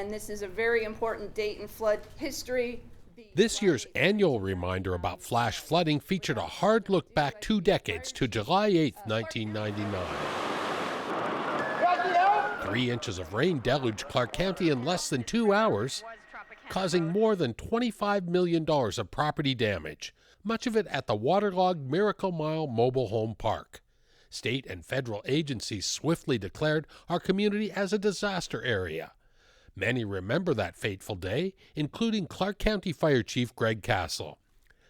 and this is a very important date in flood history. This year's annual reminder about flash flooding featured a hard look back 2 decades to July 8, 1999. 3 inches of rain deluged Clark County in less than 2 hours, causing more than $25 million of property damage, much of it at the waterlogged Miracle Mile Mobile Home Park. State and federal agencies swiftly declared our community as a disaster area. Many remember that fateful day, including Clark County Fire Chief Greg Castle.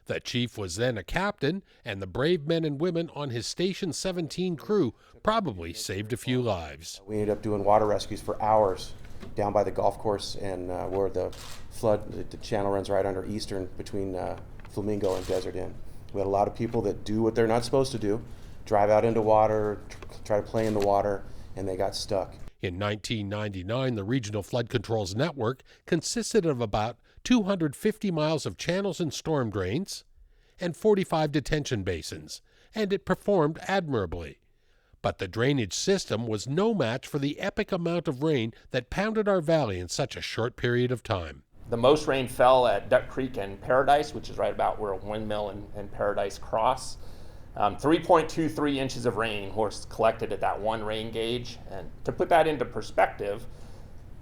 The chief was then a captain, and the brave men and women on his Station 17 crew probably saved a few lives. We ended up doing water rescues for hours down by the golf course and where the flood, the channel runs right under Eastern between Flamingo and Desert Inn. We had a lot of people that do what they're not supposed to do, drive out into water, try to play in the water, and they got stuck. In 1999, the Regional Flood Controls Network consisted of about 250 miles of channels and storm drains and 45 detention basins, and it performed admirably. But the drainage system was no match for the epic amount of rain that pounded our valley in such a short period of time. The most rain fell at Duck Creek and Paradise, which is right about where Windmill and Paradise cross. 3.23 inches of rain was collected at that one rain gauge. And to put that into perspective,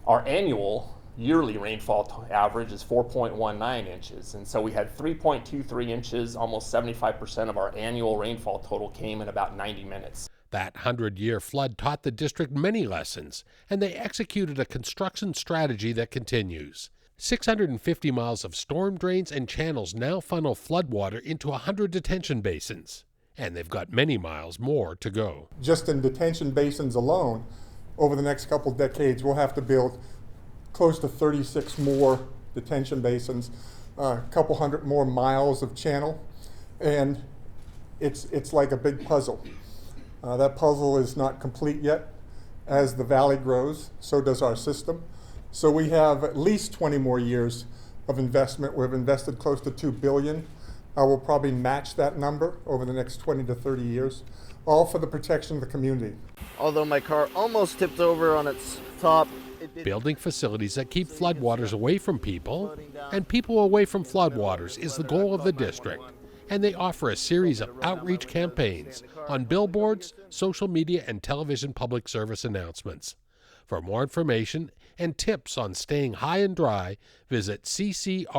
our annual yearly rainfall average is 4.19 inches. And so we had 3.23 inches, almost 75% of our annual rainfall total came in about 90 minutes. That 100-year flood taught the district many lessons, and they executed a construction strategy that continues. 650 miles of storm drains and channels now funnel floodwater into 100 detention basins, and they've got many miles more to go. Just in detention basins alone, over the next couple decades, we'll have to build close to 36 more detention basins, a couple hundred more miles of channel, and it's like a big puzzle. That puzzle is not complete yet. As the valley grows, so does our system. So we have at least 20 more years of investment. We've invested close to $2 billion. I will probably match that number over the next 20 to 30 years, all for the protection of the community. Although my car almost tipped over on its top. Building facilities that keep floodwaters away from people and people away from floodwaters is the goal of the district. And they offer a series of outreach campaigns on billboards, social media, and television public service announcements. For more information and tips on staying high and dry, visit ccrfcd.org.